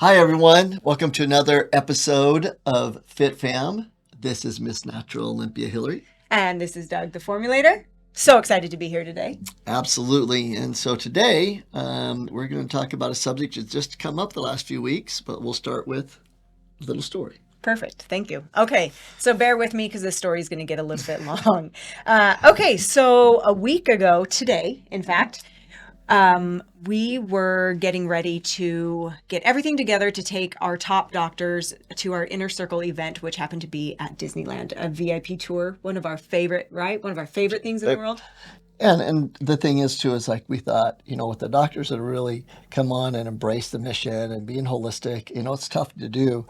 Hi, everyone. Welcome to another episode of FitFam. This is Miss Natural Olympia Hilary. And this is Doug, the Formulator. So excited to be here today. Absolutely. And so today we're going to talk about a subject that's just come up the last few weeks, but we'll start with a little story. Perfect. Thank you. Okay, so bear with me because this story is going to get a little bit long. Okay, so a week ago today, in fact, we were getting ready to get everything together to take our top doctors to our Inner Circle event, which happened to be at Disneyland, a VIP tour, one of our favorite, right? One of our favorite things in the world. And the thing is, too, is like we thought, with the doctors that really come on and embrace the mission and being holistic, it's tough to do.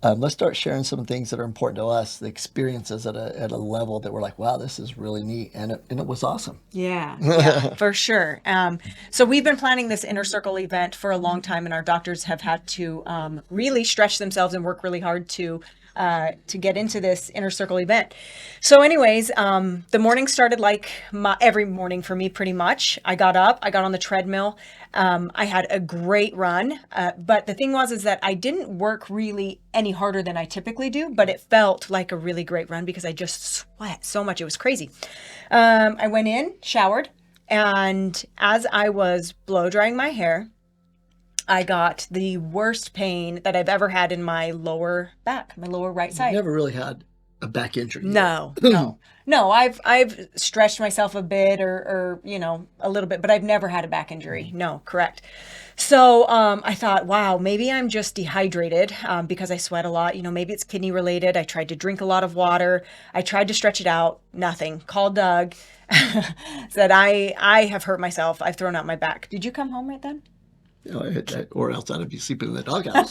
Let's start sharing some things that are important to us, the experiences at a level that we're like, wow, this is really neat. And it was awesome. Yeah, for sure. So we've been planning this Inner Circle event for a long time, and our doctors have had to really stretch themselves and work really hard to get into this Inner Circle event. So anyways, the morning started like every morning for me, pretty much. I got up, I got on the treadmill. I had a great run. But the thing is that I didn't work really any harder than I typically do, but it felt like a really great run because I just sweat so much. It was crazy. I went in, showered, and as I was blow drying my hair, I got the worst pain that I've ever had in my lower back, my lower right side. You never really had a back injury. No. I've stretched myself a bit or a little bit, but I've never had a back injury. No, correct. So I thought, wow, maybe I'm just dehydrated because I sweat a lot. Maybe it's kidney related. I tried to drink a lot of water. I tried to stretch it out. Nothing. Called Doug. Said I have hurt myself. I've thrown out my back. Did you come home right then? Or else I'd be sleeping in the doghouse.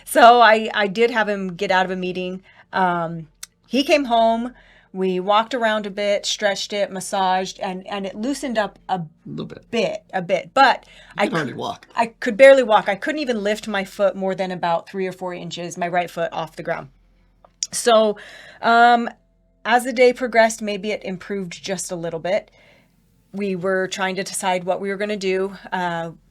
So I did have him get out of a meeting. He came home. We walked around a bit, stretched it, massaged, and it loosened up a little bit. But I could hardly walk. I could barely walk. I couldn't even lift my foot more than about 3 or 4 inches, my right foot off the ground. So as the day progressed, maybe it improved just a little bit. We were trying to decide what we were going to do.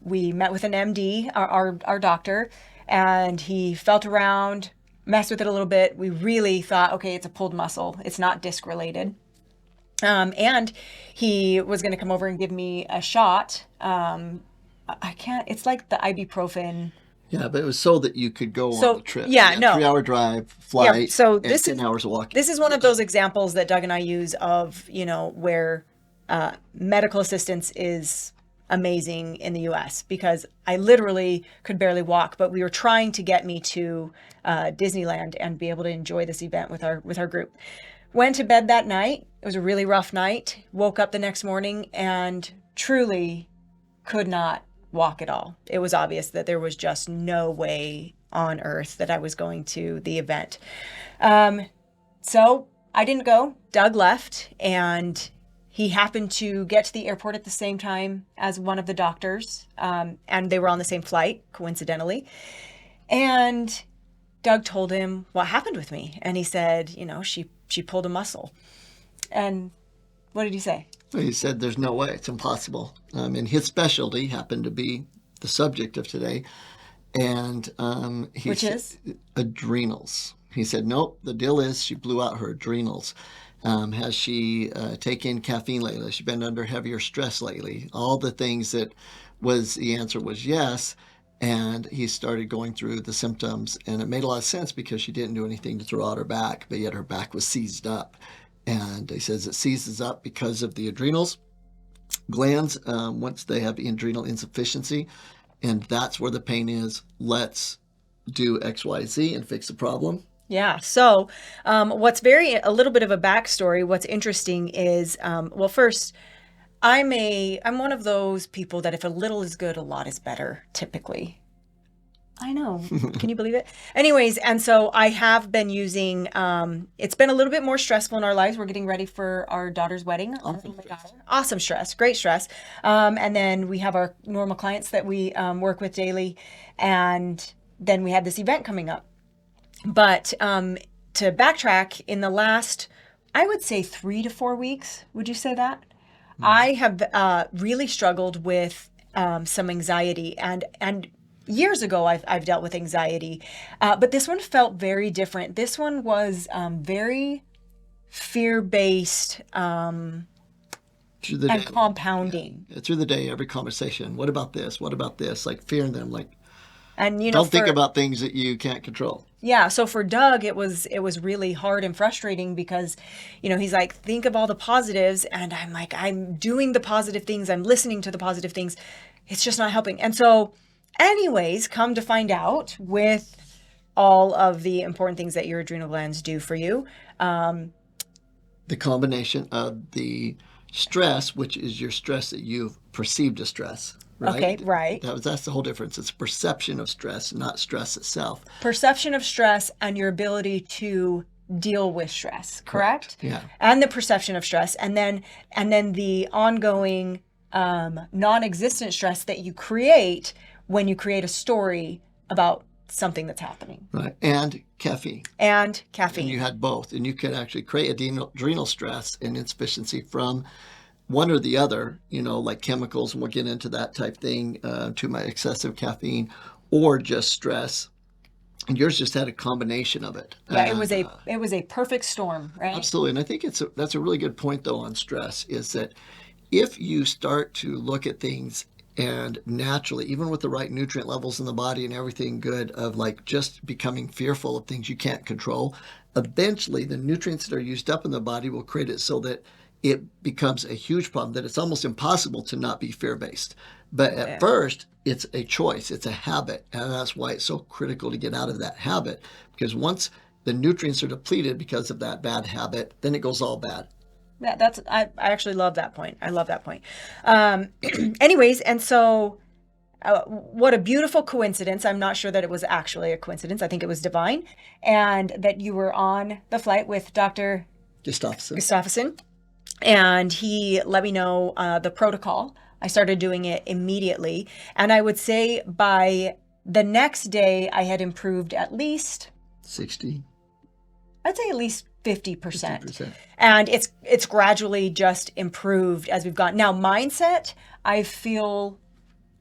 We met with an MD, our doctor, and he felt around, messed with it a little bit. We really thought, okay, it's a pulled muscle. It's not disc related. And he was going to come over and give me a shot. It's like the ibuprofen. Yeah, but it was so that you could go on the trip. Yeah, no. 3-hour drive, flight, yeah, so and 10 hours of walking. This is one of those examples that Doug and I use of, where medical assistance is amazing in the US because I literally could barely walk, but we were trying to get me to Disneyland and be able to enjoy this event with our group. Went to bed that night. It was a really rough night. Woke up the next morning and truly could not walk at all. It was obvious that there was just no way on earth that I was going to the event. So I didn't go. Doug left, and he happened to get to the airport at the same time as one of the doctors, and they were on the same flight, coincidentally. And Doug told him what happened with me, and he said, she pulled a muscle. And what did he say? He said, there's no way. It's impossible. And his specialty happened to be the subject of today. And which is? Adrenals. He said, nope, the deal is she blew out her adrenals. Has she taken caffeine lately? Has she been under heavier stress lately? All the things the answer was yes. And he started going through the symptoms, and it made a lot of sense because she didn't do anything to throw out her back, but yet her back was seized up. And he says it seizes up because of the adrenals glands once they have adrenal insufficiency, and that's where the pain is. Let's do X, Y, Z and fix the problem. Yeah. So what's a little bit of a backstory, what's interesting is, first, I'm one of those people that if a little is good, a lot is better, typically. I know. Can you believe it? Anyways, and so I have been using, it's been a little bit more stressful in our lives. We're getting ready for our daughter's wedding. Awesome stress, great stress. And then we have our normal clients that we work with daily. And then we had this event coming up. But to backtrack, in the last, I would say 3 to 4 weeks, would you say that? I have really struggled with some anxiety, and years ago I've dealt with anxiety, but this one felt very different. This one was very fear-based Through the and day. compounding. Yeah. Through the day, every conversation. What about this? What about this? Like fearing them. Like, And don't think about things that you can't control. yeah, so for Doug, it was really hard and frustrating because, he's like, think of all the positives, and I'm like, I'm doing the positive things, I'm listening to the positive things. It's just not helping. And so, anyways, come to find out, with all of the important things that your adrenal glands do for you, the combination of the stress, which is your stress that you've perceived as stress. Right? Okay, right. That's the whole difference. It's perception of stress, not stress itself. Perception of stress and your ability to deal with stress, correct? Yeah. And the perception of stress, and then the ongoing non-existent stress that you create when you create a story about something that's happening. Right. And caffeine. And caffeine. And you had both. And you could actually create adrenal stress and insufficiency from one or the other, like chemicals, and we'll get into that type thing, to my excessive caffeine, or just stress. And yours just had a combination of it. Yeah, it was a perfect storm, right? Absolutely. And I think that's a really good point, though, on stress, is that if you start to look at things and naturally, even with the right nutrient levels in the body and everything good, of like just becoming fearful of things you can't control, eventually the nutrients that are used up in the body will create it so that it becomes a huge problem, that it's almost impossible to not be fear-based. But at first, it's a choice, it's a habit. And that's why it's so critical to get out of that habit, because once the nutrients are depleted because of that bad habit, then it goes all bad. Yeah, I actually love that point. I love that point. Anyways, and so what a beautiful coincidence. I'm not sure that it was actually a coincidence. I think it was divine. And that you were on the flight with Dr. Gustafsson. And he let me know the protocol. I started doing it immediately. And I would say by the next day, I had improved at least 60. I'd say at least 50%. And it's gradually just improved as we've gone. Now, mindset, I feel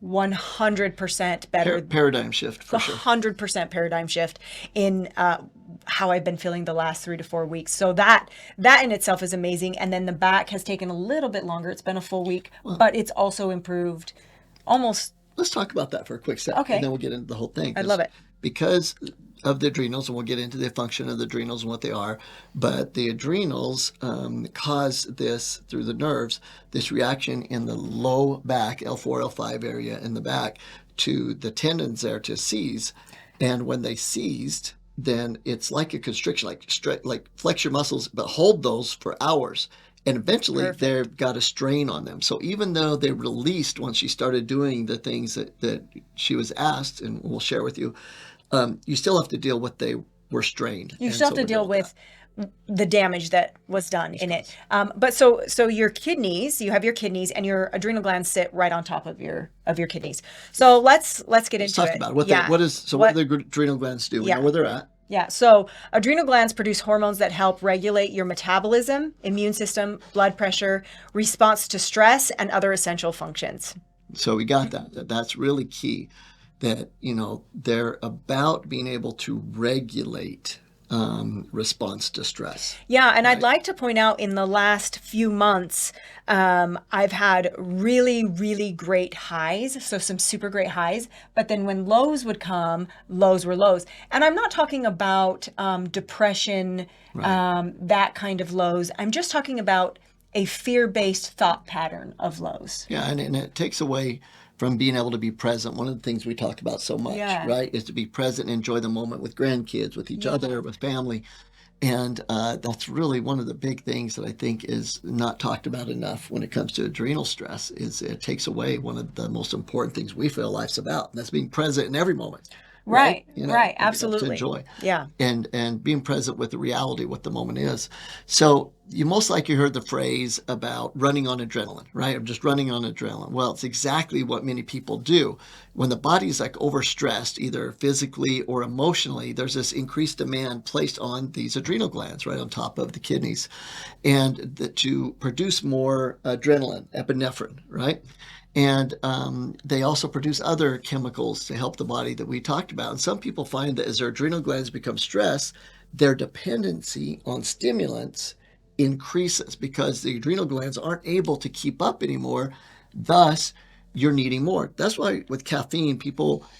100% better. Paradigm shift, for sure. 100% paradigm shift in how I've been feeling the last 3 to 4 weeks. So that in itself is amazing. And then the back has taken a little bit longer. It's been a full week, but it's also improved almost. Let's talk about that for a quick second, Okay. and then we'll get into the whole thing. I love it. Because of the adrenals, and we'll get into the function of the adrenals and what they are, but the adrenals cause this, through the nerves, this reaction in the low back, L4, L5 area in the back, to the tendons there to seize. And when they seized, then it's like a constriction, like flex your muscles, but hold those for hours. And eventually they've got a strain on them. So even though they released once she started doing the things that she was asked, and we'll share with you, you still have to deal with they were strained. You still have to deal with the damage that was done in it. But so your kidneys, you have your kidneys, and your adrenal glands sit right on top of your kidneys. So let's get into talk it. about it. What do the adrenal glands do? We know where they're at. Yeah. So adrenal glands produce hormones that help regulate your metabolism, immune system, blood pressure, response to stress, and other essential functions. So we got that. That's really key. That, they're about being able to regulate response to stress. Yeah, and right? I'd like to point out, in the last few months, I've had really, really great highs, so some super great highs, but then when lows would come, lows were lows. And I'm not talking about depression, that kind of lows. I'm just talking about a fear-based thought pattern of lows. Yeah, and it takes away from being able to be present. One of the things we talk about so much, right, is to be present and enjoy the moment with grandkids, with each other, with family. And that's really one of the big things that I think is not talked about enough when it comes to adrenal stress, is it takes away one of the most important things we feel life's about, and that's being present in every moment. Right, absolutely. To enjoy. Yeah. And being present with the reality, what the moment is. So you most likely heard the phrase about running on adrenaline, right? I'm just running on adrenaline. Well, it's exactly what many people do. When the body's like overstressed, either physically or emotionally, there's this increased demand placed on these adrenal glands right on top of the kidneys, and to produce more adrenaline, epinephrine, right? And they also produce other chemicals to help the body that we talked about. And some people find that as their adrenal glands become stressed, their dependency on stimulants increases because the adrenal glands aren't able to keep up anymore. Thus, you're needing more. That's why with caffeine,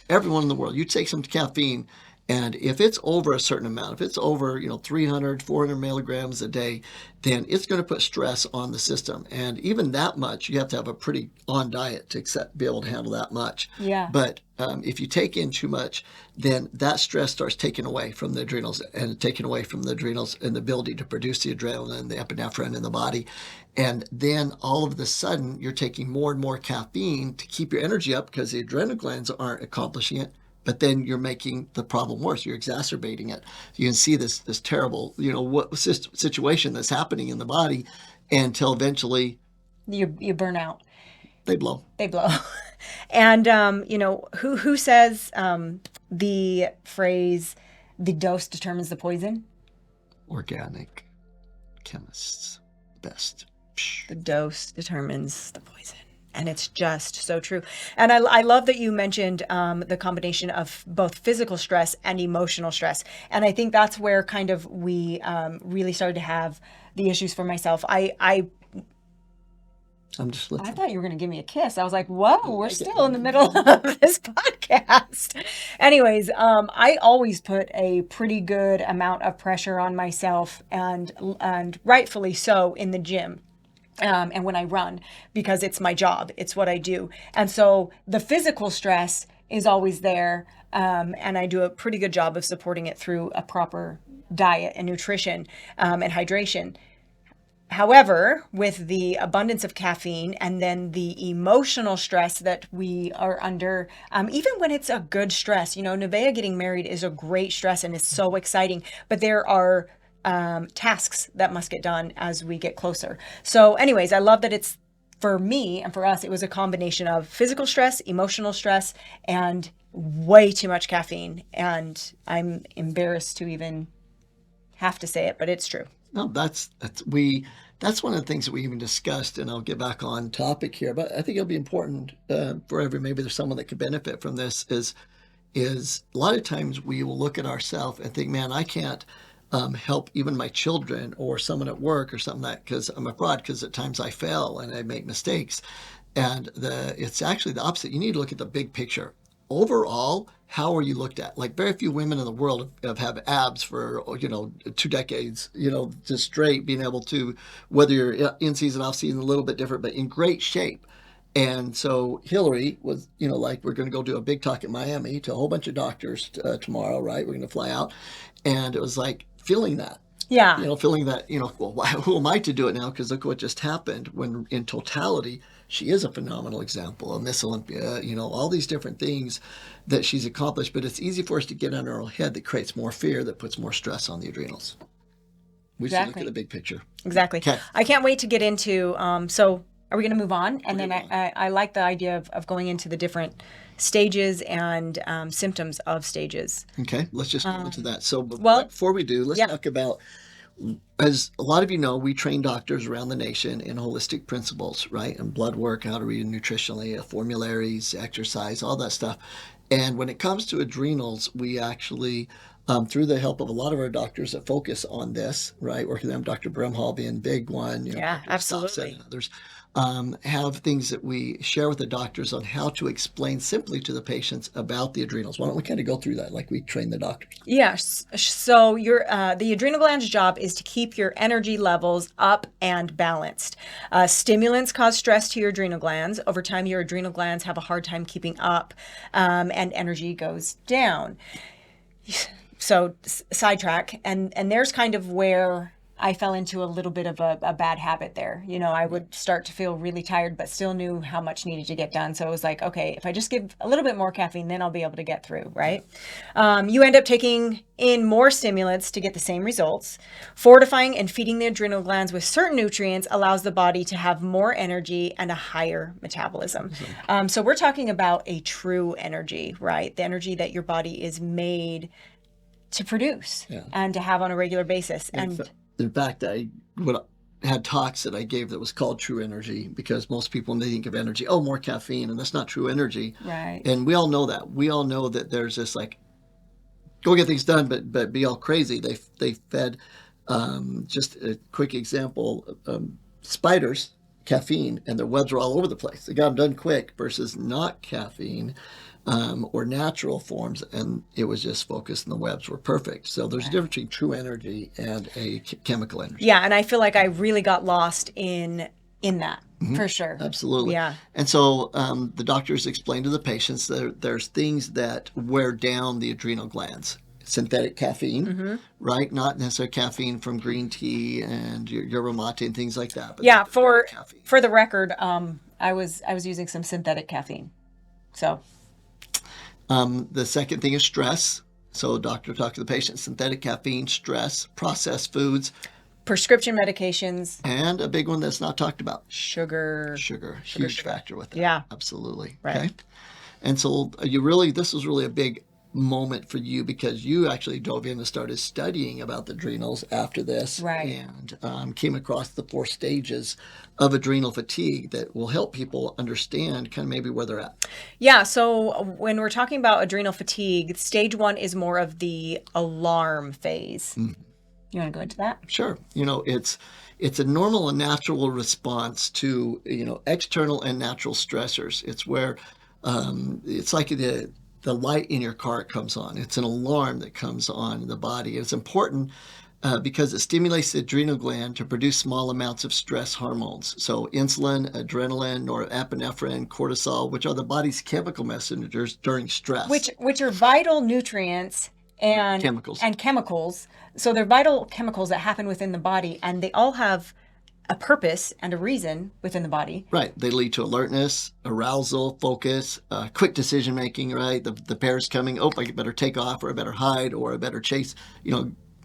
everyone in the world, you take some caffeine, and if it's over a certain amount, if it's over, 300, 400 milligrams a day, then it's going to put stress on the system. And even that much, you have to have a pretty on diet to be able to handle that much. Yeah. But if you take in too much, then that stress starts taking away from the adrenals and taking away from the adrenals and the ability to produce the adrenaline, the epinephrine in the body. And then all of a sudden, you're taking more and more caffeine to keep your energy up because the adrenal glands aren't accomplishing it. But then you're making the problem worse. You're exacerbating it. You can see this terrible, situation that's happening in the body until eventually you burn out. They blow. And who says the phrase "the dose determines the poison"? Organic chemists, best. The dose determines the poison. And it's just so true. And I love that you mentioned the combination of both physical stress and emotional stress. And I think that's where kind of we really started to have the issues for myself. I'm just listening. I thought you were going to give me a kiss. I was like, whoa, we're still in the middle of this podcast. Anyways, I always put a pretty good amount of pressure on myself and rightfully so in the gym. And when I run, because it's my job, it's what I do. And so the physical stress is always there. And I do a pretty good job of supporting it through a proper diet and nutrition and hydration. However, with the abundance of caffeine and then the emotional stress that we are under, even when it's a good stress, Nevaeh getting married is a great stress and it's so exciting, but there are tasks that must get done as we get closer. So anyways, I love that it's, for me and for us, it was a combination of physical stress, emotional stress, and way too much caffeine. And I'm embarrassed to even have to say it, but it's true. No, that's one of the things that we even discussed, and I'll get back on topic here, but I think it'll be important maybe there's someone that could benefit from this is a lot of times we will look at ourselves and think, man, I can't help even my children or someone at work or something like that because I'm abroad, because at times I fail and I make mistakes. And it's actually the opposite. You need to look at the big picture. Overall, how are you looked at? Like very few women in the world have abs for, 2 decades, just straight, being able to, whether you're in season, off season, a little bit different, but in great shape. And so Hilary was, we're going to go do a big talk in Miami to a whole bunch of doctors tomorrow, right? We're going to fly out. And it was like, feeling that. Yeah. Feeling that, well, who am I to do it now? Because look what just happened. When in totality, she is a phenomenal example of Miss Olympia, all these different things that she's accomplished. But it's easy for us to get under our head that creates more fear, that puts more stress on the adrenals. We should look at the big picture. Exactly. Okay. I can't wait to get into, so are we going to move on? And then I like the idea of going into the different stages and symptoms of stages. Okay, let's just go into that. So before we do, let's talk about, as a lot of you know, we train doctors around the nation in holistic principles, right? And blood work, how to read nutritionally, formularies, exercise, all that stuff. And when it comes to adrenals, we actually, through the help of a lot of our doctors that focus on this, right? Working with them, Dr. Brimhall being a big one. Yeah, absolutely. And others. Have things that we share with the doctors on how to explain simply to the patients about the adrenals. Why don't we kind of go through that like we train the doctors? Yes. So the adrenal gland's job is to keep your energy levels up and balanced. Stimulants cause stress to your adrenal glands. Over time, your adrenal glands have a hard time keeping up and energy goes down. So sidetrack. And there's kind of where I fell into a little bit of a bad habit there. I would start to feel really tired, but still knew how much needed to get done. So it was like, okay, if I just give a little bit more caffeine, then I'll be able to get through, right? You end up taking in more stimulants to get the same results. Fortifying and feeding the adrenal glands with certain nutrients allows the body to have more energy and a higher metabolism. So we're talking about a true energy, right? The energy that your body is made to produce and to have on a regular basis. And in fact, had talks that I gave that was called True Energy, because most people, when they think of energy, oh, more caffeine, and that's not true energy. Right. And we all know that. We all know that there's this like, go get things done, but be all crazy. They fed, just a quick example, spiders caffeine, and their webs were all over the place. They got them done quick, versus not caffeine, or natural forms, and it was just focused, and the webs were perfect. So there's a difference between true energy and a chemical energy. Yeah, and I feel like I really got lost in that, for sure. Absolutely. Yeah. And so the doctors explained to the patients that there's things that wear down the adrenal glands. Synthetic caffeine, right? Not necessarily caffeine from green tea and yerba mate and things like that. But Yeah, caffeine. for the record, I was using some synthetic caffeine. So The second thing is stress. So doctor talked to the patient, synthetic caffeine, stress, processed foods, prescription medications, and a big one that's not talked about, sugar. huge factor with that. Yeah. Absolutely. Right. Okay. And so this was really a big moment for you, because you actually dove in and started studying about the adrenals after this, Right. and came across the 4 stages of adrenal fatigue that will help people understand kind of maybe where they're at. Yeah, so when we're talking about adrenal fatigue, stage 1 is more of the alarm phase. You want to go into that? Sure. It's a normal and natural response to, external and natural stressors. It's where it's like the light in your car comes on. It's an alarm that comes on in the body. It's important because it stimulates the adrenal gland to produce small amounts of stress hormones. So insulin, adrenaline, norepinephrine, cortisol, which are the body's chemical messengers during stress. Which are vital nutrients and chemicals. So they're vital chemicals that happen within the body, and they all have a purpose and a reason within the body. Right. They lead to alertness, arousal, focus, quick decision making, right? The bear's coming. Oh, I better take off, or I better hide, or I better chase,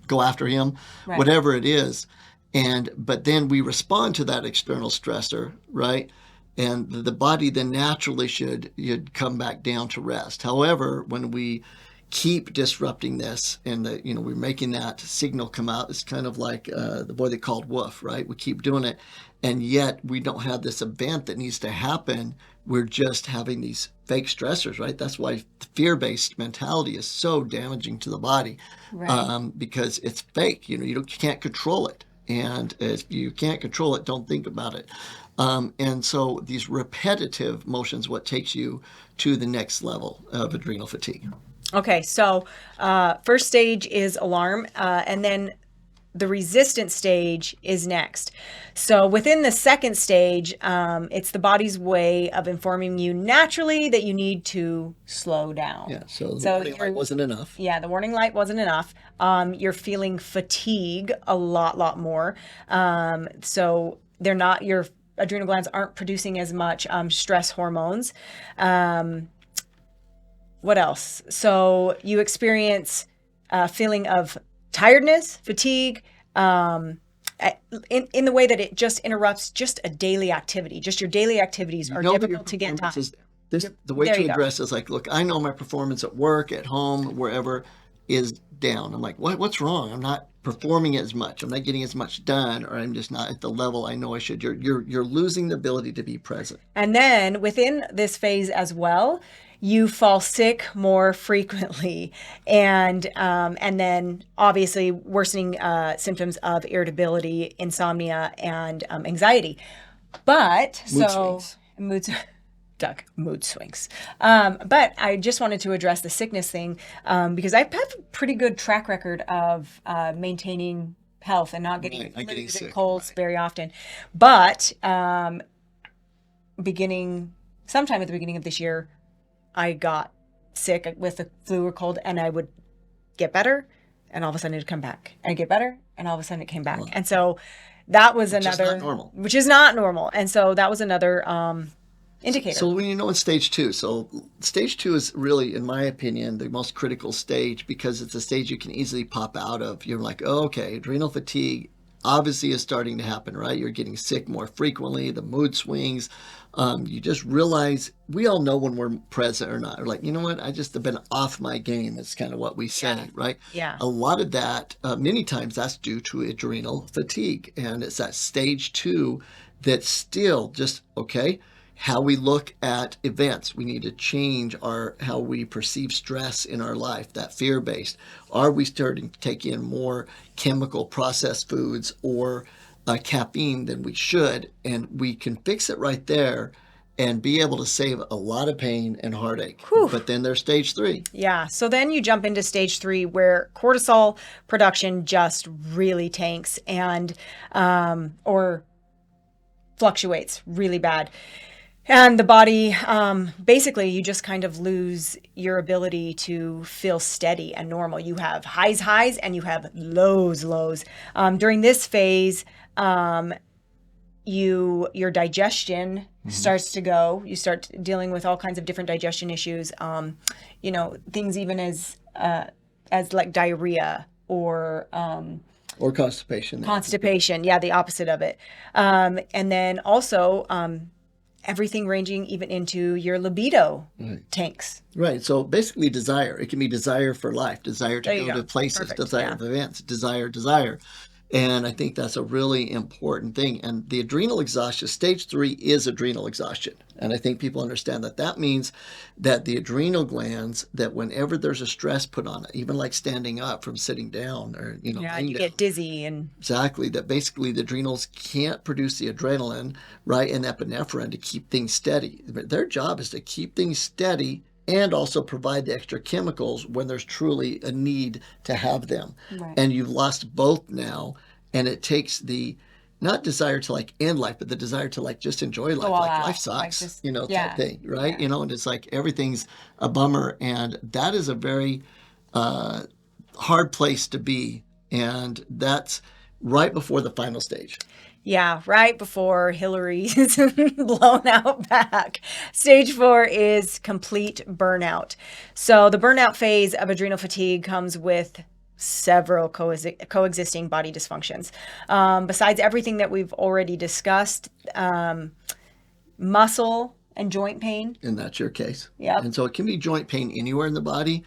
go after him, Right. Whatever it is. But then we respond to that external stressor, right? And the body then naturally should come back down to rest. However, when we keep disrupting this, and we're making that signal come out, it's kind of like the boy that called wolf, right? We keep doing it, and yet we don't have this event that needs to happen. We're just having these fake stressors, right? That's why fear-based mentality is so damaging to the body, Right. because it's fake. You can't control it, and if you can't control it, don't think about it. And so these repetitive motions, what takes you to the next level of adrenal fatigue. Okay, so first stage is alarm, and then the resistance stage is next. So within the second stage, it's the body's way of informing you naturally that you need to slow down. Yeah, so the warning light wasn't enough. Yeah, the warning light wasn't enough. You're feeling fatigue a lot more. So your adrenal glands aren't producing as much stress hormones. What else? So you experience a feeling of tiredness, fatigue, in the way that it just interrupts just a daily activity. Just your daily activities are difficult to get done. The way There to you go. address is like, look, I know my performance at work, at home, wherever is down. I'm like, what's wrong? I'm not performing as much. I'm not getting as much done, or I'm just not at the level I know I should. You're losing the ability to be present. And then within this phase as well, you fall sick more frequently, and then obviously worsening symptoms of irritability, insomnia, and anxiety. But mood swings. But I just wanted to address the sickness thing, because I've had a pretty good track record of maintaining health and not getting sick, colds very often. But sometime at the beginning of this year, I got sick with a flu or cold, and I would get better, and all of a sudden it'd come back. I'd get better, and all of a sudden it came back. And so that was which is not normal. And so that was another indicator. So when in stage 2, so stage 2 is really, in my opinion, the most critical stage, because it's a stage you can easily pop out of. You're like, oh, okay, adrenal fatigue, obviously is starting to happen, right? You're getting sick more frequently, the mood swings. You just realize, we all know when we're present or not. We're like, you know what? I just have been off my game. That's kind of what we say, right? Yeah. A lot of that, many times that's due to adrenal fatigue. And it's that stage 2 that's still just, okay, how we look at events. We need to change how we perceive stress in our life, that fear-based. Are we starting to take in more chemical processed foods or caffeine than we should? And we can fix it right there and be able to save a lot of pain and heartache. Whew. But then there's stage 3. Yeah. So then you jump into stage 3 where cortisol production just really tanks and or fluctuates really bad. And the body, basically, you just kind of lose your ability to feel steady and normal. You have highs, and you have lows. During this phase, your digestion starts to go. You start dealing with all kinds of different digestion issues. Things even as like diarrhea or constipation. Constipation, yeah, the opposite of it. And then also everything ranging even into your libido tanks. Right. So basically desire. It can be desire for life, desire to go to places, Perfect. desire of events, desire. And I think that's a really important thing. And the adrenal exhaustion, stage 3 is adrenal exhaustion. And I think people understand that. That means that the adrenal glands, that whenever there's a stress put on it, even like standing up from sitting down or, you down, get dizzy and... Exactly. That basically the adrenals can't produce the adrenaline, right, and epinephrine to keep things steady. Their job is to keep things steady and also provide the extra chemicals when there's truly a need to have them. Right. And you've lost both now, and it takes the not desire to like end life, but the desire to like just enjoy life. Like life sucks, type thing, right? Yeah. And it's like everything's a bummer, and that is a very hard place to be, and that's right before the final stage. Yeah, right before Hilary's blown out back. Stage 4 is complete burnout. So the burnout phase of adrenal fatigue comes with several coexisting body dysfunctions. Besides everything that we've already discussed, muscle and joint pain. And that's your case. Yeah. And so it can be joint pain anywhere in the body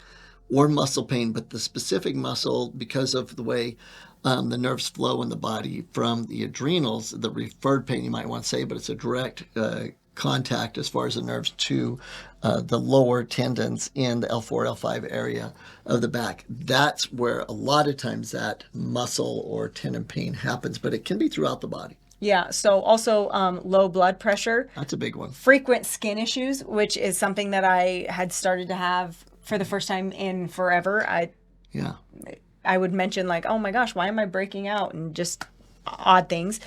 or muscle pain, but the specific muscle, because of the way the nerves flow in the body from the adrenals, the referred pain you might want to say, but it's a direct contact as far as the nerves to the lower tendons in the L4, L5 area of the back. That's where a lot of times that muscle or tendon pain happens, but it can be throughout the body. Yeah. So also low blood pressure. That's a big one. Frequent skin issues, which is something that I had started to have for the first time in forever. I would mention like, oh my gosh, why am I breaking out? And just odd things.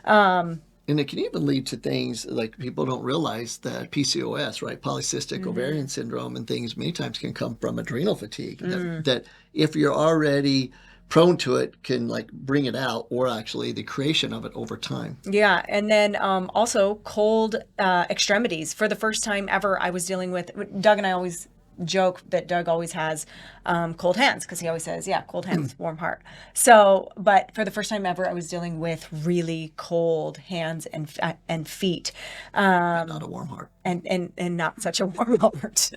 And it can even lead to things like people don't realize that PCOS, right? Polycystic ovarian syndrome and things many times can come from adrenal fatigue. That if you're already prone to it can like bring it out, or actually the creation of it over time. Yeah. And then also cold extremities. For the first time ever, I was dealing with, Doug and I always joke that Doug always has cold hands because he always says, yeah, cold hands, warm heart. So, but for the first time ever, I was dealing with really cold hands and feet. Not a warm heart. And not such a warm heart.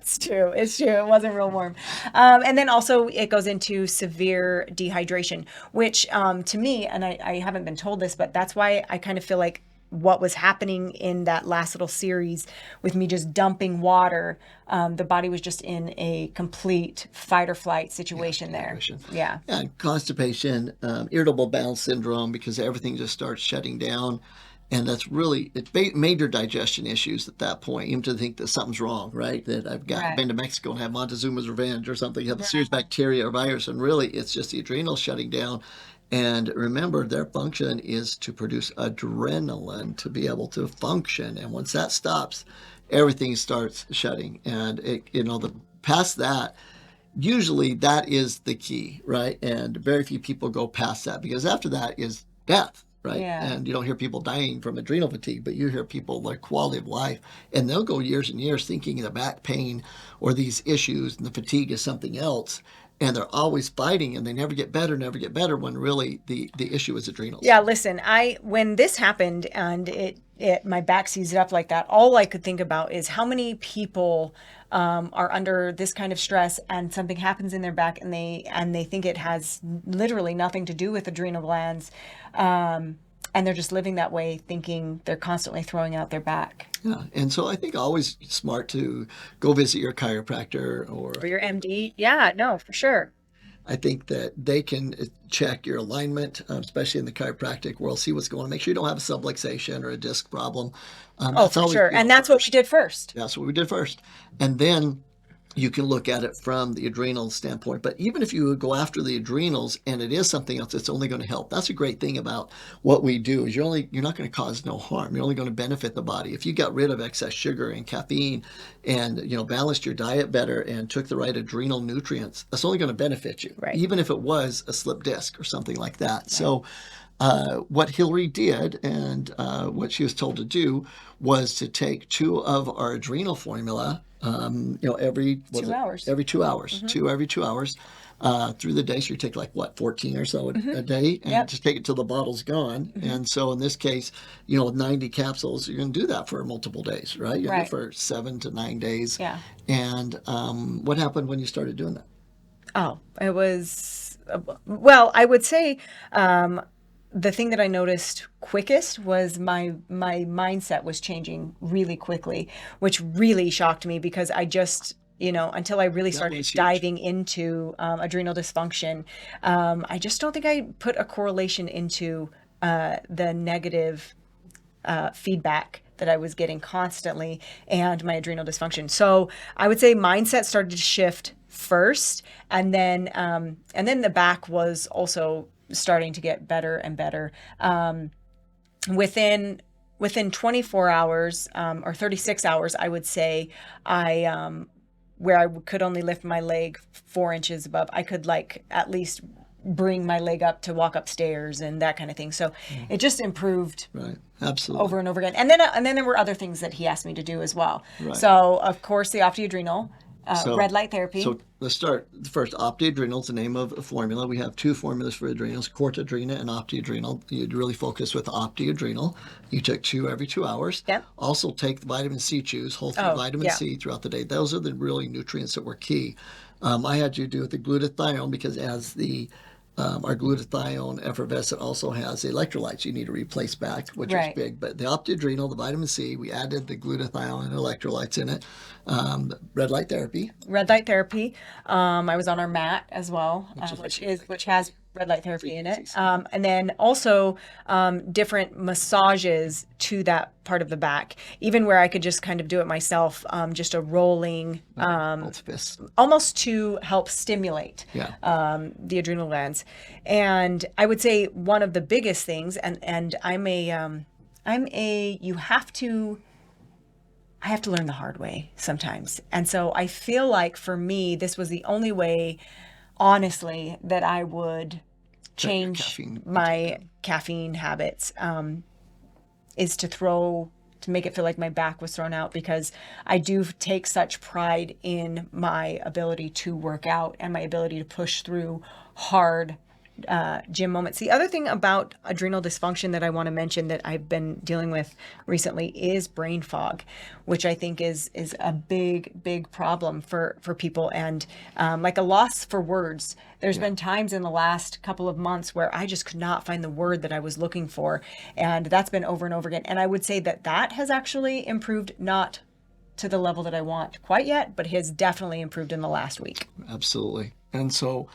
It's true. It wasn't real warm. And then also it goes into severe dehydration, which to me, and I haven't been told this, but that's why I kind of feel like what was happening in that last little series with me just dumping water, the body was just in a complete fight or flight situation there. Yeah. And constipation, irritable bowel syndrome, because everything just starts shutting down. And that's really, it's major digestion issues at that point, even to think that something's wrong, right? That I've been to Mexico and had Montezuma's revenge or something, you have a serious bacteria or virus, and really it's just the adrenals shutting down. And remember, their function is to produce adrenaline to be able to function. And once that stops, everything starts shutting. And past that, usually that is the key, right? And very few people go past that, because after that is death, right? Yeah. And you don't hear people dying from adrenal fatigue, but you hear people like quality of life, and they'll go years and years thinking the back pain or these issues and the fatigue is something else. and they're always fighting and they never get better when really the issue is adrenals. Yeah, listen, when this happened and my back seized up like that, all I could think about is how many people are under this kind of stress and something happens in their back and they think it has literally nothing to do with adrenal glands. And they're just living that way, thinking they're constantly throwing out their back. Yeah, and so I think always smart to go visit your chiropractor or your MD. Yeah, no, for sure. I think that they can check your alignment, especially in the chiropractic world, see what's going on. Make sure you don't have a subluxation or a disc problem. Oh, for sure. And that's what we did first. That's what we did first. And then you can look at it from the adrenal standpoint. But even if you go after the adrenals and it is something else, it's only going to help. That's a great thing about what we do is you're not going to cause no harm. You're only going to benefit the body. If you got rid of excess sugar and caffeine and balanced your diet better and took the right adrenal nutrients, that's only going to benefit you. Right. Even if it was a slip disc or something like that. Right. So what Hilary did and what she was told to do was to take 2 of our adrenal formula, every 2 hours. Every 2 hours, mm-hmm. every 2 hours through the day. So you take 14 or so a day and just take it till the bottle's gone. Mm-hmm. And so in this case, with 90 capsules, you're going to do that for multiple days, right? You're going to do it for 7 to 9 days. Yeah. And what happened when you started doing that? Oh, it was, I would say, the thing that I noticed quickest was my mindset was changing really quickly, which really shocked me because I just, until I really started diving into adrenal dysfunction, I just don't think I put a correlation into the negative feedback that I was getting constantly and my adrenal dysfunction. So I would say mindset started to shift first, and then the back was also starting to get better and better. Within 24 hours or 36 hours, I would say where I could only lift my leg 4 inches above, I could at least bring my leg up to walk upstairs and that kind of thing. So it just improved. Right. Absolutely. Over and over again. And then there were other things that he asked me to do as well. Right. So of course the OptiAdrenal, red light therapy. So let's start. First, OptiAdrenal is the name of a formula. We have 2 formulas for adrenals, Cortadrena and OptiAdrenal. You'd really focus with OptiAdrenal. You took 2 every 2 hours. Yep. Also take the vitamin C, choose whole food vitamin C throughout the day. Those are the really nutrients that were key. I had you do it the glutathione because as our glutathione effervescent also has electrolytes you need to replace back, which is big. But the OptiAdrenal, the vitamin C, we added the glutathione and electrolytes in it. Red light therapy. Red light therapy. I was on our mat as well, which has red light therapy in it. And then also different massages to that part of the back, even where I could just kind of do it myself, just a rolling, almost to help stimulate the adrenal glands. And I would say one of the biggest things, and I have to learn the hard way sometimes. And so I feel like for me, this was the only way, honestly, that I would change my caffeine habits, is to make it feel like my back was thrown out, because I do take such pride in my ability to work out and my ability to push through hard gym moments. The other thing about adrenal dysfunction that I want to mention that I've been dealing with recently is brain fog, which I think is a big problem for people, and like a loss for words. There's been times in the last couple of months where I just could not find the word that I was looking for, and that's been over and over again. And I would say that has actually improved, not to the level that I want quite yet, but has definitely improved in the last week. Absolutely. And so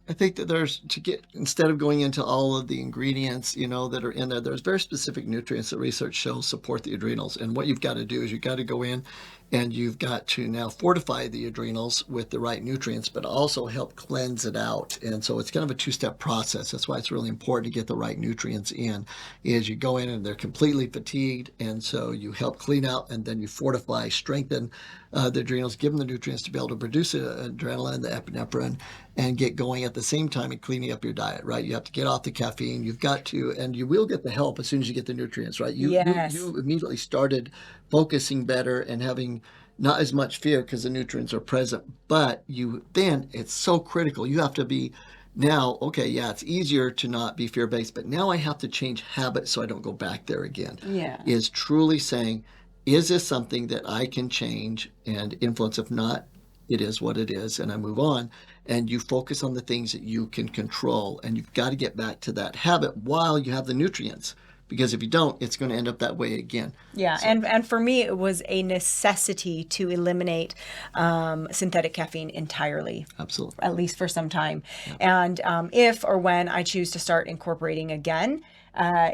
I think that instead of going into all of the ingredients, that are in there, there's very specific nutrients that research shows support the adrenals. And what you've got to do is you've got to go in and you've got to now fortify the adrenals with the right nutrients, but also help cleanse it out. And so it's kind of a 2-step process. That's why it's really important to get the right nutrients in, is you go in and they're completely fatigued. And so you help clean out, and then you fortify, strengthen the adrenals, give them the nutrients to be able to produce adrenaline, the epinephrine, and get going at the same time and cleaning up your diet, right? You have to get off the caffeine. You've got to, and you will get the help as soon as you get the nutrients, right? You immediately started focusing better and having not as much fear because the nutrients are present, but then it's so critical. You have to be now, okay, yeah, it's easier to not be fear-based, but now I have to change habits so I don't go back there again. Yeah. Is truly saying, is this something that I can change and influence? If not, it is what it is, and I move on. And you focus on the things that you can control, and you've got to get back to that habit while you have the nutrients. Because if you don't, it's going to end up that way again. Yeah, So, and for me, it was a necessity to eliminate synthetic caffeine entirely, absolutely. at least for some time. And if or when I choose to start incorporating again,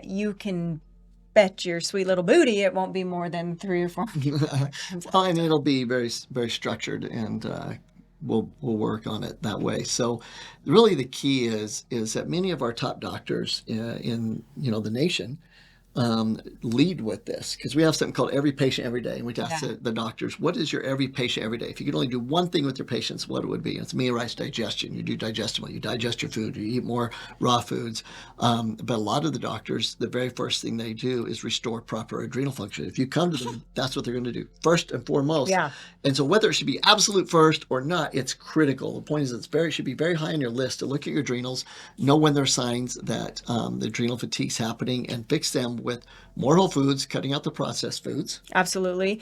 you can bet your sweet little booty it won't be more than 3 or 4 times. Well, and it'll be very, very structured, and we'll work on it that way. So, really, the key is that many of our top doctors in the nation lead with this, because we have something called every patient every day, and we ask the doctors, what is your every patient every day? If you could only do one thing with your patients, what it would be? It's meal-rice digestion. You do digestible. You digest your food. You eat more raw foods. But a lot of the doctors, the very first thing they do is restore proper adrenal function. If you come to them, that's what they're going to do first and foremost. Yeah. And so whether it should be absolute first or not, it critical. The point is it should be very high on your list to look at your adrenals, know when there are signs that the adrenal fatigue is happening, and fix them with more whole foods, cutting out the processed foods. Absolutely.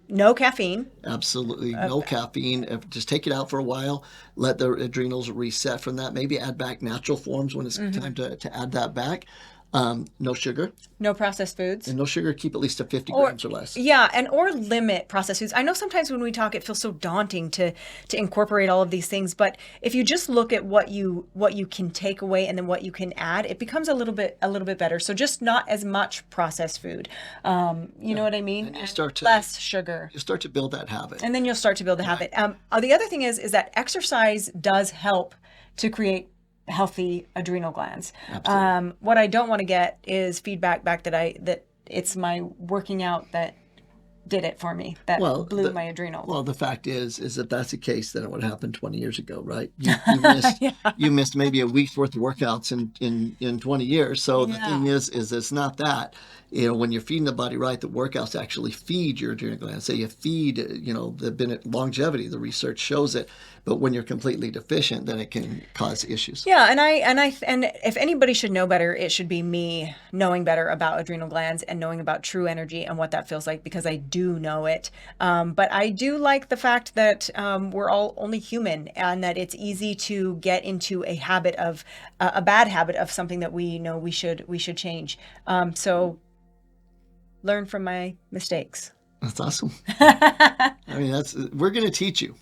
No caffeine. Absolutely no caffeine. Just take it out for a while. Let the adrenals reset from that. Maybe add back natural forms when it's time to add that back. No sugar. No processed foods. And no sugar, keep at least to 50 grams or less. Yeah, or limit processed foods. I know sometimes when we talk, it feels so daunting to incorporate all of these things, but if you just look at what you can take away and then what you can add, it becomes a little bit better. So just not as much processed food. You know what I mean? And you start to, less sugar. You start to build that habit. And then you'll start to build a habit. The other thing is that exercise does help to create healthy adrenal glands. What I don't want to get is feedback back that it's my working out that did it for me, that blew my adrenals. Well, the fact is that that's the case, then it would happen 20 years ago, right? You missed, you missed maybe a week's worth of workouts in 20 years. So the thing is it's not that. When you're feeding the body right, the workouts actually feed your adrenal glands. So you feed, the longevity, the research shows it. But when you're completely deficient, then it can cause issues. Yeah, and if anybody should know better, it should be me knowing better about adrenal glands and knowing about true energy and what that feels like, because I do know it. But I do like the fact that we're all only human, and that it's easy to get into a habit of a bad habit of something that we know we should change. So learn from my mistakes. That's awesome. I mean, we're going to teach you.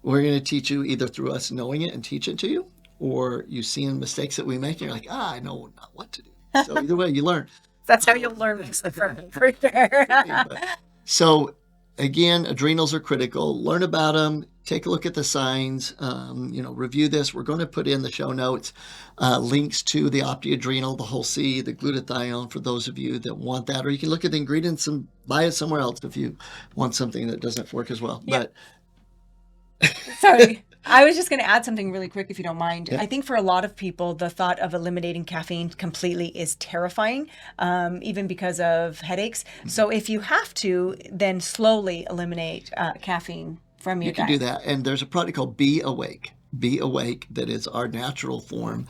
We're going to teach you either through us knowing it and teach it to you, or you seeing mistakes that we make and you're like, I know not what to do. So either way, you learn. That's how you'll learn from me, for sure. So again, adrenals are critical. Learn about them. Take a look at the signs. Review this. We're going to put in the show notes links to the OptiAdrenal, the Whole C, the Glutathione for those of you that want that. Or you can look at the ingredients and buy it somewhere else if you want something that doesn't work as well. Yeah. But sorry. I was just going to add something really quick, if you don't mind. Yeah. I think for a lot of people, the thought of eliminating caffeine completely is terrifying, even because of headaches. So if you have to, then slowly eliminate caffeine from your diet. You can do that. And there's a product called Be Awake. Be Awake, that is our natural form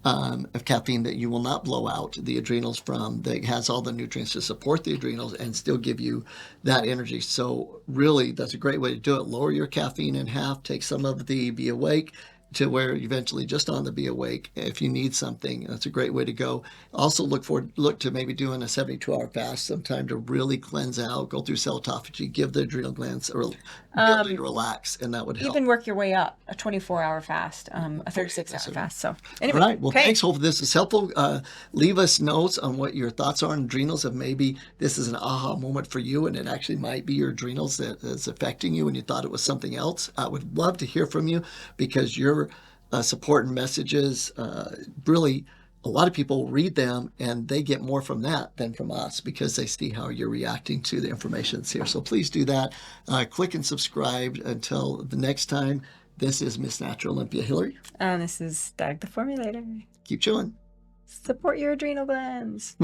of caffeine that you will not blow out the adrenals from, that has all the nutrients to support the adrenals and still give you that energy. So really, that's a great way to do it. Lower your caffeine in half, take some of the Be Awake to where eventually just on the Be Awake. If you need something, that's a great way to go. Also look to maybe doing a 72-hour fast sometime to really cleanse out, go through cell autophagy, give the adrenal glands the ability to relax, and that would help. Even work your way up, a 24-hour fast, a 36-hour fast. So anyway. All right. Well, thanks. Hopefully this is helpful. Leave us notes on what your thoughts are on adrenals. If maybe this is an aha moment for you and it actually might be your adrenals that is affecting you and you thought it was something else. I would love to hear from you, because your support and messages really, a lot of people read them and they get more from that than from us, because they see how you're reacting to the information that's here. So please do that. Click and subscribe. Until the next time, this is Miss Natural Olympia Hilary. And this is Dag the Formulator. Keep chilling. Support your adrenal glands.